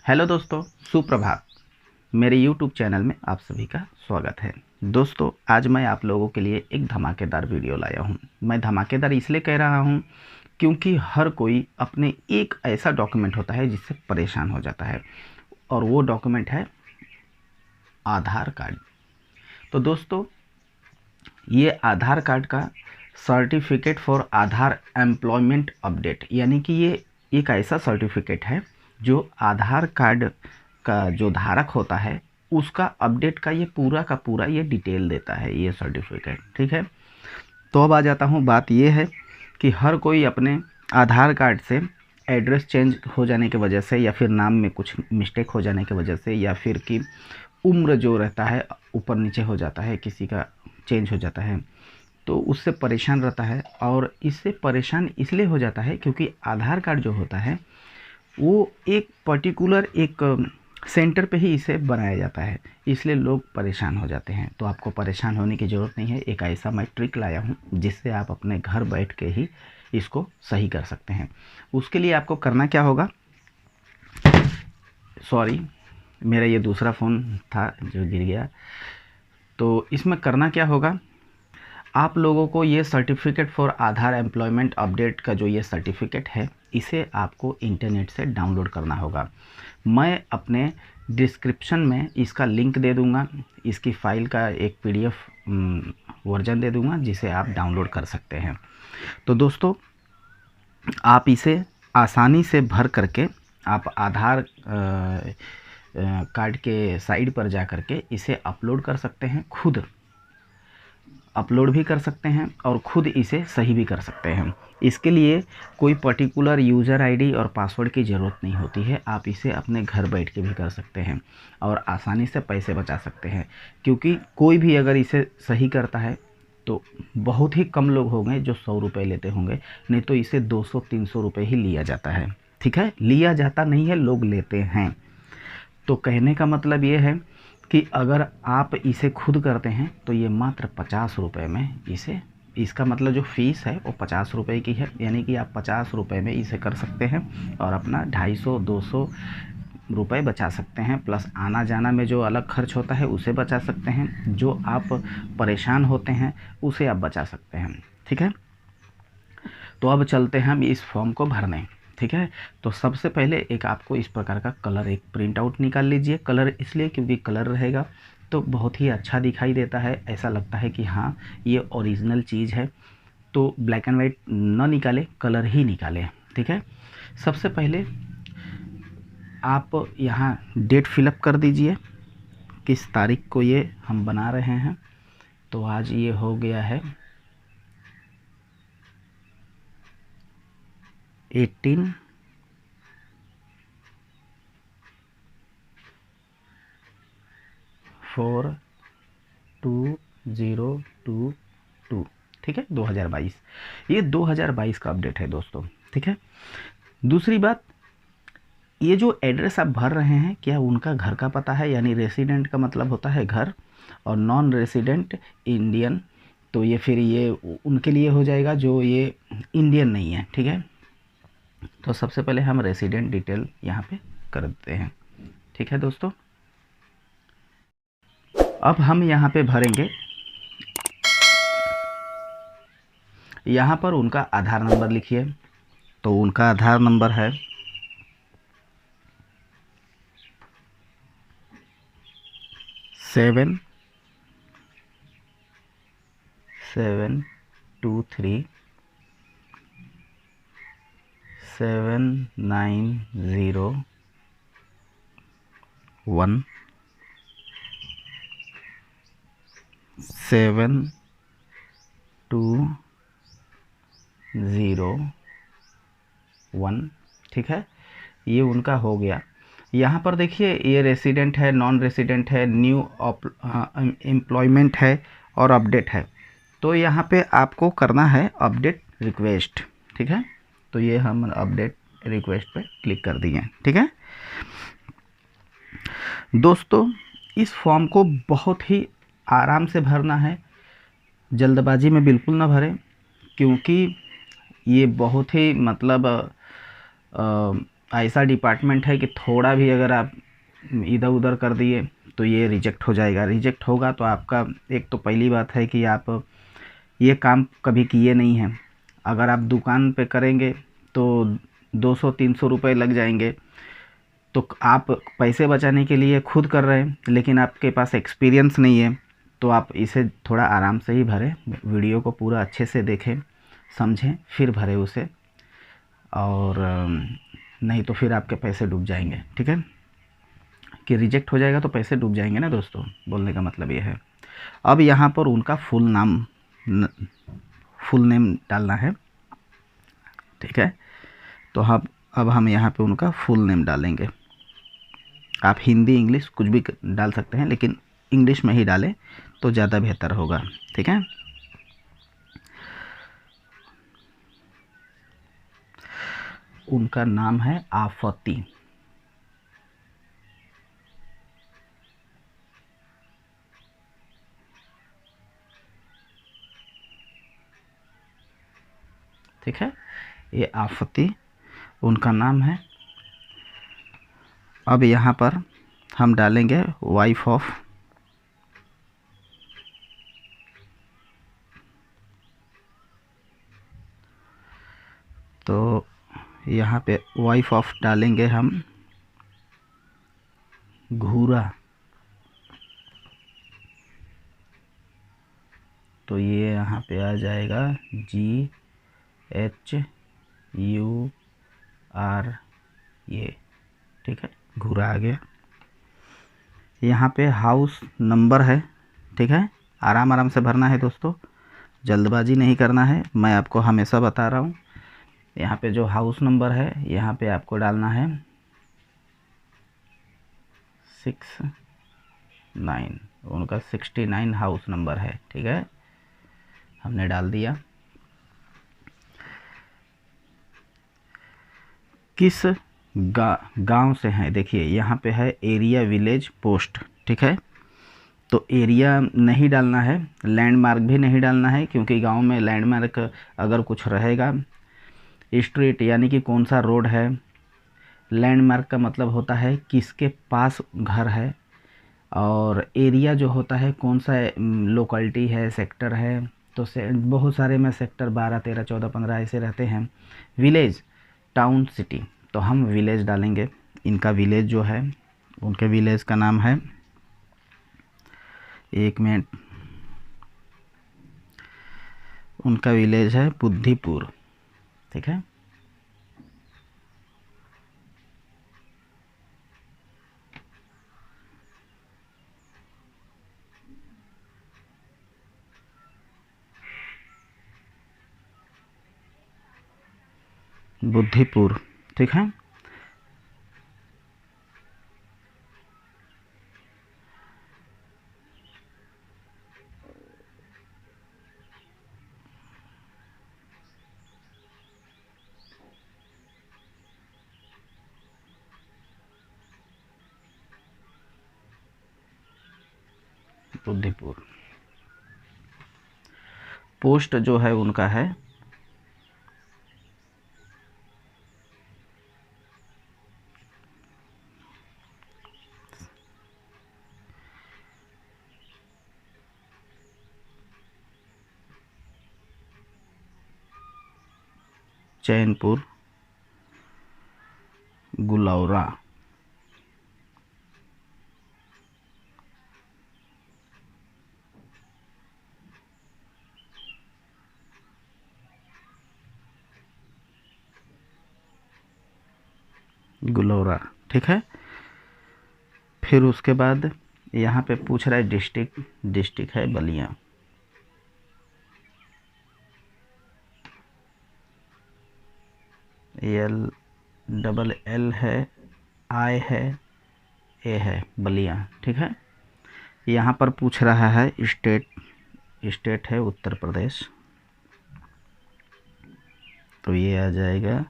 Hello दोस्तों, सुप्रभात। मेरे YouTube चैनल में आप सभी का स्वागत है। दोस्तों, आज मैं आप लोगों के लिए एक धमाकेदार वीडियो लाया हूं। मैं धमाकेदार इसलिए कह रहा हूं क्योंकि हर कोई अपने एक ऐसा डॉक्यूमेंट होता है जिससे परेशान हो जाता है, और वो डॉक्यूमेंट है आधार कार्ड। तो दोस्तों, ये आधार कार्ड का certificate for Aadhaar employment update, यानी कि ये एक ऐसा सर्टिफिकेट है जो आधार कार्ड का जो धारक होता है उसका अपडेट का ये पूरा का पूरा ये डिटेल देता है ये सर्टिफिकेट। ठीक है, तो अब आ जाता हूँ। बात ये है कि हर कोई अपने आधार कार्ड से एड्रेस चेंज हो जाने की वजह से, या फिर नाम में कुछ मिस्टेक हो जाने की वजह से, या फिर कि उम्र जो रहता है ऊपर नीचे हो जाता है, किसी का चेंज हो जाता है, तो उससे परेशान रहता है। और इससे परेशान इसलिए हो जाता है क्योंकि आधार कार्ड जो होता है वो एक पर्टिकुलर एक सेंटर पे ही इसे बनाया जाता है, इसलिए लोग परेशान हो जाते हैं। तो आपको परेशान होने की ज़रूरत नहीं है। एक ऐसा मैं ट्रिक लाया हूँ जिससे आप अपने घर बैठ के ही इसको सही कर सकते हैं। उसके लिए आपको करना क्या होगा, सॉरी, मेरा ये दूसरा फ़ोन था जो गिर गया। तो इसमें करना क्या होगा, आप लोगों को ये certificate for Aadhaar employment update का जो ये सर्टिफिकेट है, इसे आपको इंटरनेट से डाउनलोड करना होगा। मैं अपने डिस्क्रिप्शन में इसका लिंक दे दूंगा, इसकी फ़ाइल का एक पीडीएफ वर्जन दे दूंगा जिसे आप डाउनलोड कर सकते हैं। तो दोस्तों, आप इसे आसानी से भर करके आप आधार कार्ड के साइड पर जा करके इसे अपलोड कर सकते हैं। खुद अपलोड भी कर सकते हैं और ख़ुद इसे सही भी कर सकते हैं। इसके लिए कोई पर्टिकुलर यूज़र आईडी और पासवर्ड की ज़रूरत नहीं होती है। आप इसे अपने घर बैठ के भी कर सकते हैं और आसानी से पैसे बचा सकते हैं, क्योंकि कोई भी अगर इसे सही करता है तो बहुत ही कम लोग होंगे जो 100 रुपये लेते होंगे, नहीं तो इसे 200-300 रुपये ही लिया जाता है। ठीक है, लिया जाता नहीं है, लोग लेते हैं। तो कहने का मतलब ये है कि अगर आप इसे खुद करते हैं तो ये मात्र 50 रुपये में इसे, इसका मतलब जो फ़ीस है वो 50 रुपये की है, यानी कि आप 50 रुपये में इसे कर सकते हैं और अपना 250-200 रुपये बचा सकते हैं। प्लस आना जाना में जो अलग खर्च होता है उसे बचा सकते हैं, जो आप परेशान होते हैं उसे आप बचा सकते हैं। ठीक है, तो अब चलते हैं हम इस फॉर्म को भरने। ठीक है, तो सबसे पहले एक आपको इस प्रकार का कलर एक प्रिंट आउट निकाल लीजिए। कलर इसलिए क्योंकि कलर रहेगा तो बहुत ही अच्छा दिखाई देता है, ऐसा लगता है कि हाँ ये ओरिजिनल चीज़ है। तो ब्लैक एंड वाइट ना निकाले, कलर ही निकाले। ठीक है, सबसे पहले आप यहाँ डेट फिलअप कर दीजिए, किस तारीख को ये हम बना रहे हैं। तो आज ये हो गया है 18/4/2022। ठीक है, 2022, ये 2022 का अपडेट है दोस्तों। ठीक है, दूसरी बात, ये जो एड्रेस आप भर रहे हैं क्या उनका घर का पता है, यानी रेसिडेंट का मतलब होता है घर, और नॉन रेसिडेंट इंडियन, तो ये फिर ये उनके लिए हो जाएगा जो ये इंडियन नहीं है। ठीक है, तो सबसे पहले हम रेसिडेंट डिटेल यहाँ पे कर देते हैं। ठीक है दोस्तों, अब हम यहाँ पे भरेंगे, यहाँ पर उनका आधार नंबर लिखिए। तो उनका आधार नंबर है 79201। ठीक है, ये उनका हो गया। यहाँ पर देखिए, ये रेसिडेंट है, नॉन रेसिडेंट है, न्यू एम्प्लॉयमेंट है और अपडेट है। तो यहाँ पे आपको करना है अपडेट रिक्वेस्ट। ठीक है, तो ये हम अपडेट रिक्वेस्ट पे क्लिक कर दिए। ठीक है दोस्तों, इस फॉर्म को बहुत ही आराम से भरना है, जल्दबाजी में बिल्कुल ना भरें, क्योंकि ये बहुत ही मतलब ऐसा डिपार्टमेंट है कि थोड़ा भी अगर आप इधर उधर कर दिए तो ये रिजेक्ट हो जाएगा। रिजेक्ट होगा तो आपका, एक तो पहली बात है कि आप ये काम कभी किए नहीं हैं। अगर आप दुकान पे करेंगे तो 200-300 रुपये लग जाएंगे, तो आप पैसे बचाने के लिए खुद कर रहे हैं, लेकिन आपके पास एक्सपीरियंस नहीं है, तो आप इसे थोड़ा आराम से ही भरें, वीडियो को पूरा अच्छे से देखें, समझें, फिर भरें उसे, और नहीं तो फिर आपके पैसे डूब जाएंगे। ठीक है, कि रिजेक्ट हो जाएगा तो पैसे डूब जाएंगे ना दोस्तों, बोलने का मतलब ये है। अब यहाँ पर उनका फुल नेम डालना है। ठीक है, तो अब हम यहाँ पे उनका फुल नेम डालेंगे। आप हिंदी इंग्लिश कुछ भी डाल सकते हैं, लेकिन इंग्लिश में ही डालें तो ज़्यादा बेहतर होगा। ठीक है, उनका नाम है आफती। ठीक है, ये आफती उनका नाम है। अब यहाँ पर हम डालेंगे वाइफ ऑफ, तो यहाँ पे वाइफ ऑफ डालेंगे हम घूरा। तो ये यहाँ पे आ जाएगा GHUR, ये ठीक है, घूरा आ गया। यहाँ पे हाउस नंबर है। ठीक है, आराम आराम से भरना है दोस्तों, जल्दबाजी नहीं करना है, मैं आपको हमेशा बता रहा हूँ। यहाँ पे जो हाउस नंबर है, यहाँ पे आपको डालना है 69, उनका 69 हाउस नंबर है। ठीक है, हमने डाल दिया। किस गांव से हैं, देखिए यहाँ पे है एरिया, विलेज, पोस्ट। ठीक है, तो एरिया नहीं डालना है, लैंडमार्क भी नहीं डालना है, क्योंकि गांव में लैंडमार्क अगर कुछ रहेगा, स्ट्रीट यानी कि कौन सा रोड है, लैंडमार्क का मतलब होता है किसके पास घर है, और एरिया जो होता है कौन सा लोकेलिटी है, सेक्टर है, तो बहुत सारे में सेक्टर 12, 13, 14, 15 ऐसे रहते हैं। विलेज, टाउन, सिटी, तो हम विलेज डालेंगे। इनका विलेज जो है, उनके विलेज का नाम है, एक मिनट, उनका विलेज है बुद्धिपुर। ठीक है, बुद्धिपुर। ठीक है, बुद्धिपुर। पोस्ट जो है उनका है चैनपुर, गुलौरा। गुलौरा। ठीक है, फिर उसके बाद यहाँ पे पूछ रहा है डिस्ट्रिक्ट, डिस्ट्रिक्ट है बलिया। L है, I है, A है, बलिया। ठीक है, यहाँ पर पूछ रहा है स्टेट, स्टेट है उत्तर प्रदेश, तो ये आ जाएगा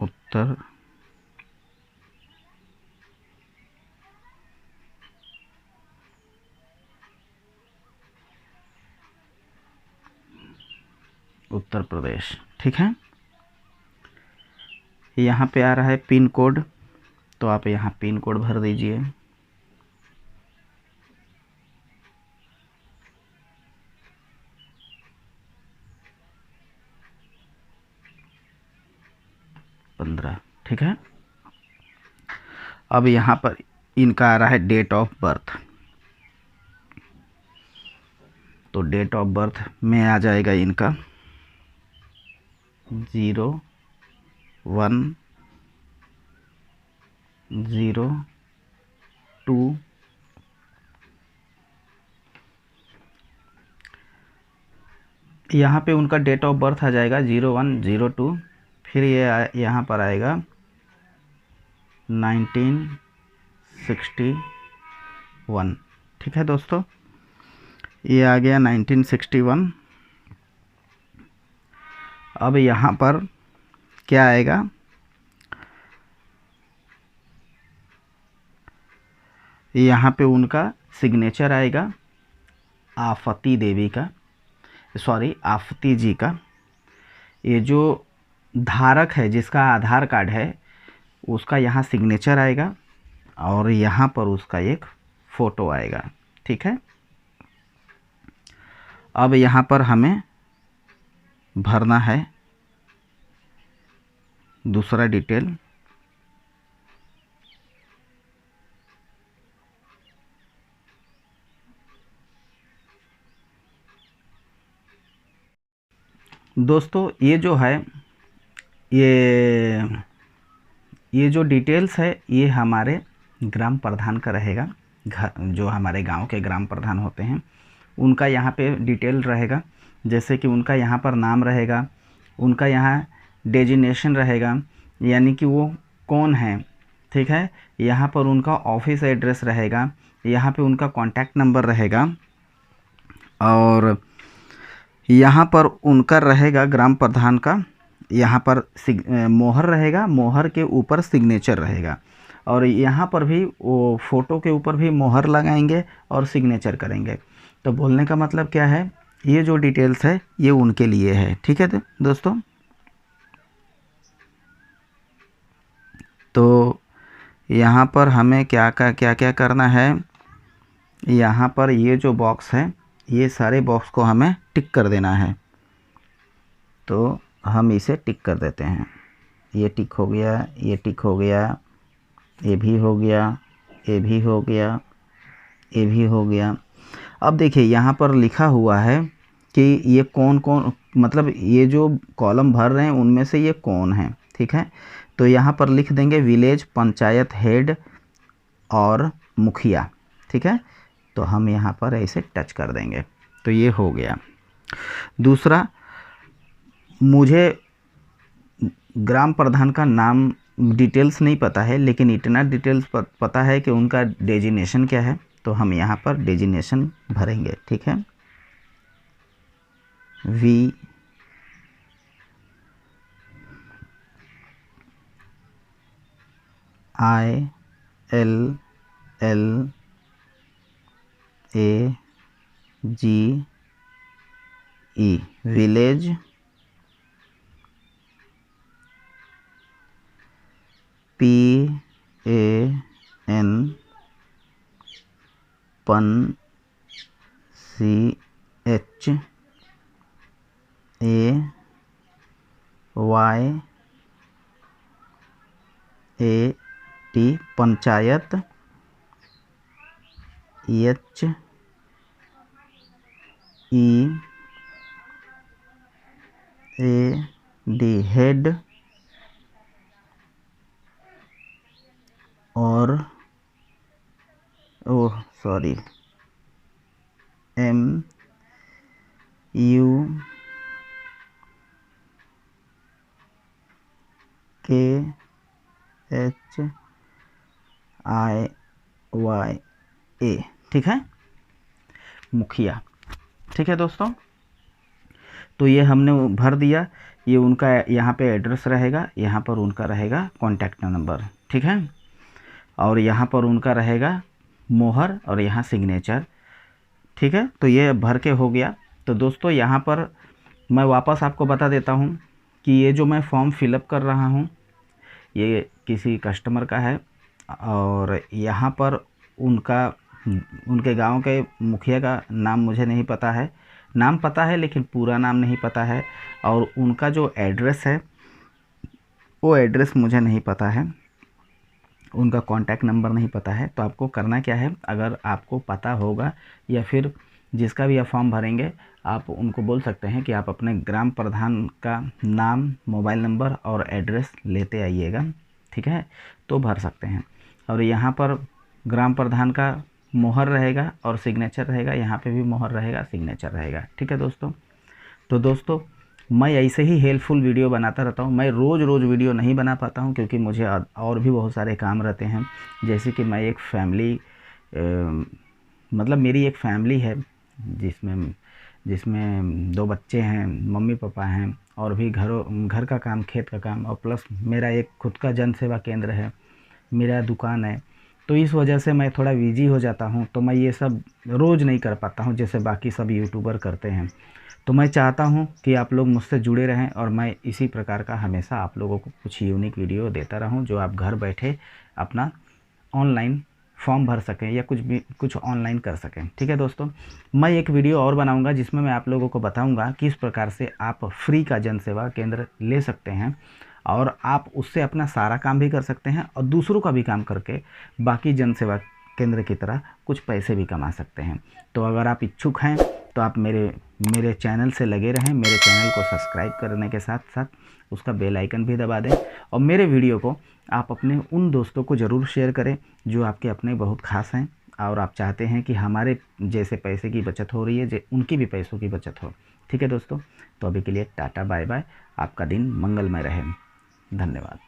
उत्तर उत्तर प्रदेश। ठीक है, यहाँ पे आ रहा है पिन कोड, तो आप यहाँ पिन कोड भर दीजिए। ठीक है, अब यहाँ पर इनका आ रहा है डेट ऑफ बर्थ, तो डेट ऑफ बर्थ में आ जाएगा इनका 0102। यहाँ पे उनका डेट ऑफ बर्थ आ जाएगा 0102, फिर ये यहाँ पर आएगा 1961। ठीक है दोस्तों, ये आ गया 1961। अब यहाँ पर क्या आएगा, यहाँ पे उनका सिग्नेचर आएगा आफती देवी का, सॉरी आफती जी का। ये जो धारक है जिसका आधार कार्ड है उसका यहाँ सिग्नेचर आएगा और यहाँ पर उसका एक फ़ोटो आएगा। ठीक है, अब यहाँ पर हमें भरना है दूसरा डिटेल। दोस्तों ये जो है ये जो डिटेल्स है ये हमारे ग्राम प्रधान का रहेगा। जो हमारे गांव के ग्राम प्रधान होते हैं उनका यहाँ पे डिटेल रहेगा, जैसे कि उनका यहाँ पर नाम रहेगा, उनका यहाँ डेजिग्नेशन रहेगा, यानी कि वो कौन है। ठीक है, यहाँ पर उनका ऑफिस एड्रेस रहेगा, यहाँ पे उनका कॉन्टैक्ट नंबर रहेगा और यहाँ पर उनका रहेगा ग्राम प्रधान का, यहाँ पर मोहर रहेगा, मोहर के ऊपर सिग्नेचर रहेगा और यहाँ पर भी वो फ़ोटो के ऊपर भी मोहर लगाएंगे और सिग्नेचर करेंगे। तो बोलने का मतलब क्या है, ये जो डिटेल्स है ये उनके लिए है। ठीक है दोस्तों, तो यहाँ पर हमें क्या क्या करना है, यहाँ पर ये जो बॉक्स है ये सारे बॉक्स को हमें टिक कर देना है। तो हम इसे टिक कर देते हैं, ये टिक हो गया, ये टिक हो गया, ये भी हो गया, ये भी हो गया, ये भी हो गया। अब देखिए यहाँ पर लिखा हुआ है कि ये कौन कौन, मतलब ये जो कॉलम भर रहे हैं उनमें से ये कौन है। ठीक है, तो यहाँ पर लिख देंगे विलेज पंचायत हेड और मुखिया। ठीक है, तो हम यहाँ पर ऐसे टच कर देंगे तो ये हो गया। दूसरा, मुझे ग्राम प्रधान का नाम डिटेल्स नहीं पता है, लेकिन इतना डिटेल्स पता है कि उनका डेजिग्नेशन क्या है, तो हम यहाँ पर डेजिग्नेशन भरेंगे। ठीक है, VILA GE village PAN PAN CHAYAT panchayat HEAD head और सॉरी MUKHIYA। ठीक है, मुखिया। ठीक है दोस्तों, तो ये हमने भर दिया। ये उनका यहाँ पे एड्रेस रहेगा, यहाँ पर उनका रहेगा कॉन्टैक्ट नंबर। ठीक है, और यहाँ पर उनका रहेगा मोहर और यहाँ सिग्नेचर। ठीक है, तो ये भर के हो गया। तो दोस्तों यहाँ पर मैं वापस आपको बता देता हूँ कि ये जो मैं फॉर्म फिलअप कर रहा हूँ ये किसी कस्टमर का है, और यहाँ पर उनका उनके गांव के मुखिया का नाम मुझे नहीं पता है, नाम पता है लेकिन पूरा नाम नहीं पता है, और उनका जो एड्रेस है वो एड्रेस मुझे नहीं पता है, उनका कॉन्टैक्ट नंबर नहीं पता है। तो आपको करना क्या है, अगर आपको पता होगा या फिर जिसका भी आप फॉर्म भरेंगे आप उनको बोल सकते हैं कि आप अपने ग्राम प्रधान का नाम, मोबाइल नंबर और एड्रेस लेते आइएगा, ठीक है, तो भर सकते हैं। और यहाँ पर ग्राम प्रधान का मोहर रहेगा और सिग्नेचर रहेगा, यहाँ पे भी मोहर रहेगा, सिग्नेचर रहेगा, ठीक है दोस्तों। तो दोस्तों मैं ऐसे ही हेल्पफुल वीडियो बनाता रहता हूँ। मैं रोज़ रोज़ वीडियो नहीं बना पाता हूँ क्योंकि मुझे और भी बहुत सारे काम रहते हैं। जैसे कि मैं एक फैमिली मतलब मेरी एक फैमिली है जिसमें जिसमें 2 बच्चे हैं, मम्मी पापा हैं, और भी घर का काम, खेत का काम, और प्लस मेरा एक खुद का जन सेवा केंद्र है, मेरा दुकान है। तो इस वजह से मैं थोड़ा बिजी हो जाता हूँ, तो मैं ये सब रोज़ नहीं कर पाता हूँ जैसे बाकी सब यूट्यूबर करते हैं। तो मैं चाहता हूँ कि आप लोग मुझसे जुड़े रहें और मैं इसी प्रकार का हमेशा आप लोगों को कुछ यूनिक वीडियो देता रहूँ जो आप घर बैठे अपना ऑनलाइन फॉर्म भर सकें या कुछ ऑनलाइन कर सकें, ठीक है दोस्तों। मैं एक वीडियो और बनाऊंगा जिसमें मैं आप लोगों को बताऊंगा किस प्रकार से आप फ्री का जन सेवा केंद्र ले सकते हैं और आप उससे अपना सारा काम भी कर सकते हैं और दूसरों का भी काम करके बाकी जन सेवा केंद्र की तरह कुछ पैसे भी कमा सकते हैं। तो अगर आप इच्छुक हैं तो आप मेरे चैनल से लगे रहें, मेरे चैनल को सब्सक्राइब करने के साथ साथ उसका बेल आइकन भी दबा दें, और मेरे वीडियो को आप अपने उन दोस्तों को ज़रूर शेयर करें जो आपके अपने बहुत खास हैं और आप चाहते हैं कि हमारे जैसे पैसे की बचत हो रही है उनकी भी पैसों की बचत हो, ठीक है दोस्तों। तो अभी के लिए टाटा बाय बाय, आपका दिन मंगलमय रहे, धन्यवाद।